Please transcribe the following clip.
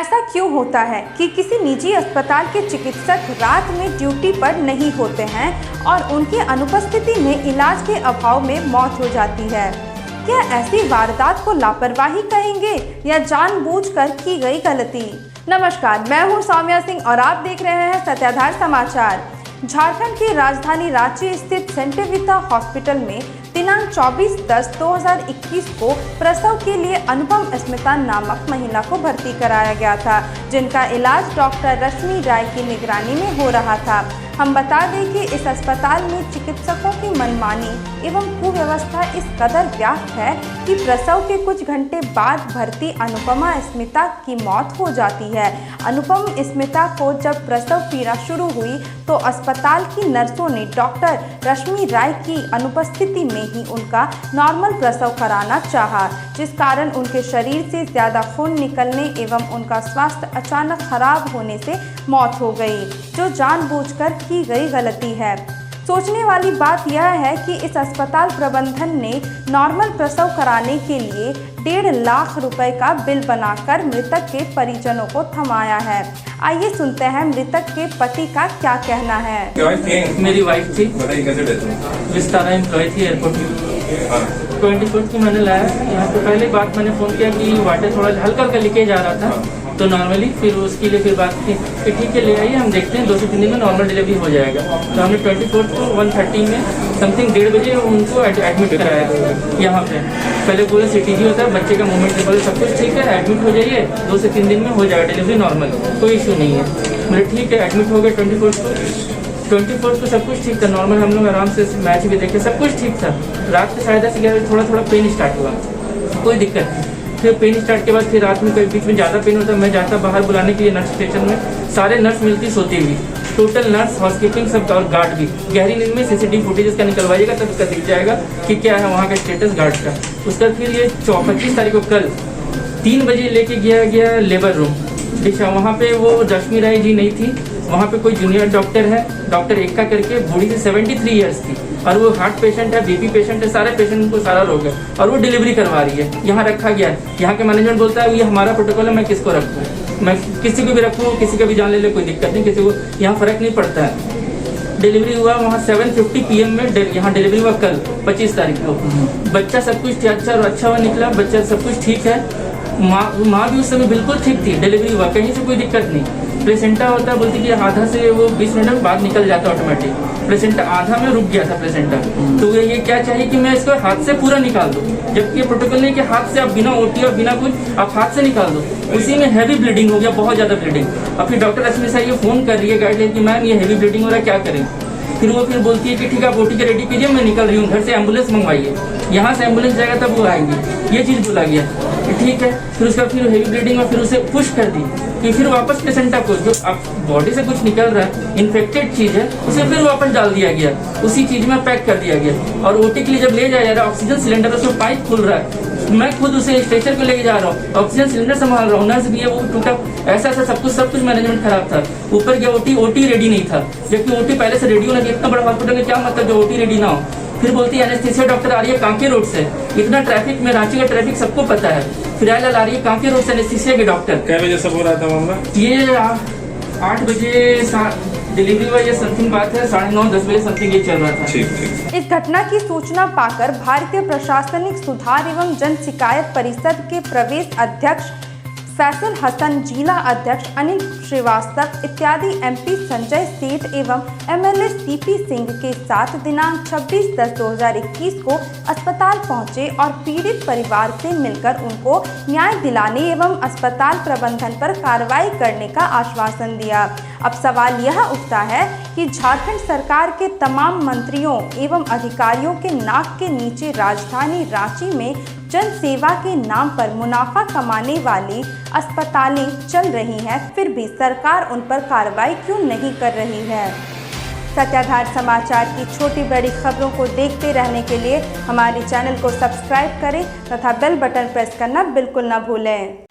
ऐसा क्यों होता है कि किसी निजी अस्पताल के चिकित्सक रात में ड्यूटी पर नहीं होते हैं और उनकी अनुपस्थिति में इलाज के अभाव में मौत हो जाती है? क्या ऐसी वारदात को लापरवाही कहेंगे या जानबूझकर की गई गलती? नमस्कार, मैं हूं सौम्या सिंह और आप देख रहे हैं सत्याधार समाचार। झारखंड की राजधानी रांची स्थित सेंटेविता हॉस्पिटल में दिनांक 24/10/2021 को प्रसव के लिए अनुपम स्मिता नामक महिला को भर्ती कराया गया था, जिनका इलाज डॉक्टर रश्मि राय की निगरानी में हो रहा था। हम बता दें कि इस अस्पताल में चिकित्सकों की मनमानी एवं कुव्यवस्था इस कदर व्याप्त है कि प्रसव के कुछ घंटे बाद भर्ती अनुपमा स्मिता की मौत हो जाती है। अनुपम स्मिता को जब प्रसव पीड़ा शुरू हुई तो अस्पताल की नर्सों ने डॉक्टर रश्मि राय की अनुपस्थिति में ही उनका नॉर्मल प्रसव कराना चाहा, जिस कारण उनके शरीर से ज़्यादा खून निकलने एवं उनका स्वास्थ्य अचानक खराब होने से मौत हो गई, जो जानबूझकर की गई गलती है। सोचने वाली बात यह है कि इस अस्पताल प्रबंधन ने नॉर्मल प्रसव कराने के लिए 1.5 लाख रुपए का बिल बनाकर मृतक के परिजनों को थमाया है। आइए सुनते हैं मृतक के पति का क्या कहना है। मेरी वाइफ थी, विस्तारा एम्प्लॉय थी एयरपोर्ट में। 24 की मैंने लाया यहाँ पे। पहले बात मैंने फोन किया कि वाटर थोड़ा हल्का हल्का लीकेज आ रहा था, तो नॉर्मली फिर उसके लिए फिर बात की कि ठीक है ले आइए, हम देखते हैं 2 से 3 दिन में नॉर्मल डिलीवरी हो जाएगा। तो हमने 24 को 1:30 में समथिंग 1:30 बजे उनको एडमिट कराया यहाँ पे। पहले पूरा CTG होता है, बच्चे का मूवमेंट लेवल सब कुछ ठीक है, एडमिट हो जाइए, 2 से 3 दिन में हो जाएगा डिलीवरी नॉर्मल, कोई इशू नहीं है। मेरे ठीक है, एडमिट हो गए 24 को सब कुछ ठीक था, नॉर्मल हम लोग आराम से मैच भी देखे, सब कुछ ठीक था। रात के 10:30 से 11 बजे थोड़ा पेन स्टार्ट हुआ, कोई दिक्कत नहीं। फिर पेन स्टार्ट के बाद फिर रात में बीच में ज़्यादा पेन होता, मैं जाता बाहर बुलाने के लिए नर्स स्टेशन में, सारे नर्स मिलती सोती हुई, टोटल नर्स हाउसकीपिंग सब और गार्ड भी। गहरी नींद में CCTV फुटेज का निकलवाइएगा तब उसका दिख जाएगा कि क्या है वहाँ का स्टेटस गार्ड का। उसका फिर ये 25 तारीख को कल 3 बजे लेके गया लेबर रूम दिशा। वहाँ पे वो रश्मि राय जी नहीं थी, वहाँ पे कोई जूनियर डॉक्टर है, डॉक्टर एक्का करके, बूढ़ी से 73 ईयर्स थी और वो हार्ट पेशेंट है, BP पेशेंट है, सारे पेशेंट को सारा रोग है और वो डिलीवरी करवा रही है। यहाँ रखा गया है, यहाँ के मैनेजमेंट बोलता है ये हमारा प्रोटोकॉल है, मैं किसको रखूँ, मैं किसी को भी रखूँ, किसी का भी जान ले कोई दिक्कत नहीं, किसी को यहाँ फर्क नहीं पड़ता है। डिलीवरी हुआ वहाँ 7:50 PM में, यहाँ डिलीवरी हुआ कल 25 तारीख को। बच्चा सब कुछ अच्छा हुआ निकला, बच्चा सब कुछ ठीक है। माँ भी उस समय बिल्कुल ठीक थी, डिलीवरी हुआ, कहीं से कोई दिक्कत नहीं। प्लेसेंटा होता है, बोलती कि आधा से वो 20 मिनट में बाद निकल जाता ऑटोमेटिक, प्लेसेंटा आधा में रुक गया था प्लेसेंटा। तो ये क्या चाहिए कि मैं इसको हाथ से पूरा निकाल दूं, जबकि प्रोटोकॉल नहीं कि हाथ से आप बिना OT और बिना कुछ आप हाथ से निकाल दो। उसी में हैवी ब्लीडिंग हो गया, बहुत ज़्यादा ब्लीडिंग। और फिर डॉक्टर रश्मि साहब ये फ़ोन कर रही है गाइडलाइन कि मैम ये हैवी ब्लीडिंग हो रहा है, क्या करें। फिर वो बोलती है कि ठीक है आप OT के रेडी कीजिए, मैं निकल रही हूँ, घर से एम्बुलेंस मंगवाइए, यहाँ से एम्बुलेंस जाएगा तब वो आएंगी। ये चीज़ बोला गया, ठीक है। फिर उसका फिर हेवी ब्लीडिंग और फिर उसे पुश कर दी कि फिर वापस प्लेसेंटा को, जो अब बॉडी से कुछ निकल रहा है, इन्फेक्टेड चीज़ है, उसे फिर वापस डाल दिया गया, उसी चीज़ में पैक कर दिया गया। और OT के लिए जब ले जाया जा रहा है, ऑक्सीजन सिलेंडर उसमें पाइप खुल रहा है, मैं खुद उसे स्ट्रेचर को लेके जा रहा हूँ, ऑक्सीजन सिलेंडर संभाल रहा हूँ, नर्स भी है वो टूटा, ऐसा सब कुछ मैनेजमेंट खराब था। ऊपर गया OT रेडी नहीं था, जबकि OT पहले से रेडी होना चाहिए। इतना बड़ा हॉस्पिटल में क्या मतलब जो OT रेडी ना हो। फिर बोलती है एनेस्थीसिया डॉक्टर आ रही है कांके रोड से, इतना ट्रैफिक में, रांची का ट्रैफिक सबको पता है, फिर आ रही है कांके रोड से एनेस्थीसिया के डॉक्टर। क्या बजे सब हो रहा था मामला? ये 8 बजे डिलीवरी हुआ, ये समथिंग बात है, 9:30-10 बजे समथिंग ये चल रहा था। ठीक। इस घटना की सूचना पाकर भारतीय प्रशासनिक सुधार एवं जन शिकायत परिषद के प्रदेश अध्यक्ष फैसल हसन, जिला अध्यक्ष अनिल श्रीवास्तव इत्यादि MP संजय सेठ एवं MLA CP सिंह के साथ दिनांक 26/10/2021 को अस्पताल पहुंचे और पीड़ित परिवार से मिलकर उनको न्याय दिलाने एवं अस्पताल प्रबंधन पर कार्रवाई करने का आश्वासन दिया। अब सवाल यह उठता है कि झारखंड सरकार के तमाम मंत्रियों एवं अधिकारियों के नाक के नीचे राजधानी रांची में जन सेवा के नाम पर मुनाफा कमाने वाली अस्पतालें चल रही हैं, फिर भी सरकार उन पर कार्रवाई क्यों नहीं कर रही है? सत्याधार समाचार की छोटी बड़ी खबरों को देखते रहने के लिए हमारे चैनल को सब्सक्राइब करें तथा बेल बटन प्रेस करना बिल्कुल न भूलें।